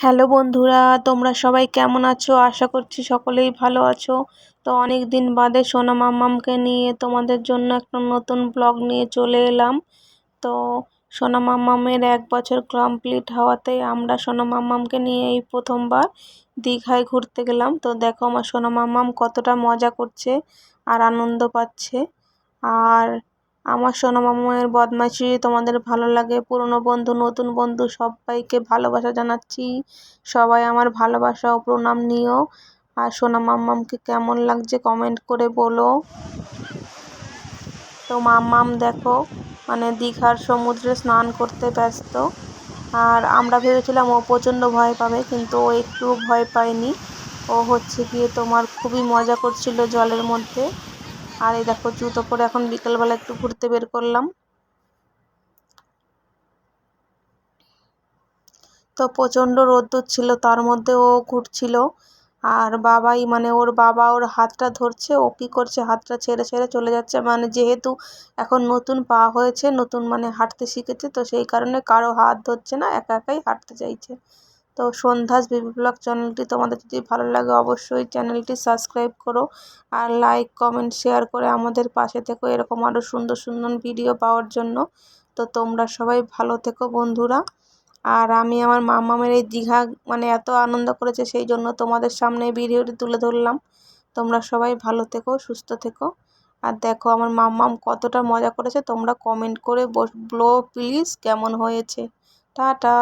Hello বন্ধুরা, তোমরা সবাই কেমন আছো? আশা করছি সকলেই ভালো আছো। তো অনেক দিন বাদে সোনা মাম্মামকে নিয়ে তোমাদের জন্য একটা নতুন ব্লগ নিয়ে চলে এলাম। তো সোনা মাম্মামের 1 বছর কমপ্লিট হওয়াতে আমরা সোনা মাম্মামকে নিয়ে এই প্রথমবার দীঘায় ঘুরতে গেলাম। তো দেখো আমার সোনা মাম্মাম কতটা মজা করছে আর আনন্দ পাচ্ছে। আর আমার সোনা মামার বদমাইশি যদি তোমাদের ভালো লাগে, পুরনো বন্ধু নতুন বন্ধু সবাইকে ভালোবাসা জানাচ্ছি। সবাই আমার ভালোবাসা ও প্রণাম নিও। আর সোনা মাম্মামকে কেমন লাগছে কমেন্ট করে বলো। তো মাম্মাম দেখো দীঘার সমুদ্রে স্নান করতে ব্যস্ত। আর আমরা ভেবেছিলাম ও প্রচণ্ড ভয় পাবে, কিন্তু ও একটু ভয় পায়নি। ও হচ্ছে গিয়ে তোমার খুবই মজা করছিল জলের মধ্যে। আর এই দেখো জুতো পরে এখন বিকেলবেলা একটু ঘুরতে বের করলাম। তো প্রচণ্ড রোদ্দুর ছিল, তার মধ্যে ও ঘুরছিল। আর বাবাই ওর বাবা ওর হাতটা ধরছে, ও কী করছে হাতটা ছেড়ে ছেড়ে চলে যাচ্ছে। যেহেতু এখন নতুন পা হয়েছে, নতুন হাঁটতে শিখেছে, তো সেই কারণে কারো হাত ধরছে না, একা একাই হাঁটতে চাইছে। তো সন্ধ্যাস বেবি ব্লগ চ্যানেলটি তোমাদের যদি ভালো লাগে অবশ্যই চ্যানেলটি সাবস্ক্রাইব করো। আর লাইক কমেন্ট শেয়ার করে আমাদের পাশে থেকো এরকম আরও সুন্দর সুন্দর ভিডিও পাওয়ার জন্য। তো তোমরা সবাই ভালো থেকো বন্ধুরা। আর আমি আমার মাম্মামের এই দীঘা এত আনন্দ করেছে, সেই জন্য তোমাদের সামনে এই ভিডিওটি তুলে ধরলাম। তোমরা সবাই ভালো থেকো, সুস্থ থেকো। আর দেখো আমার মাম্মাম কতটা মজা করেছে, তোমরা কমেন্ট করে বলো প্লিজ কেমন হয়েছে। টাটা।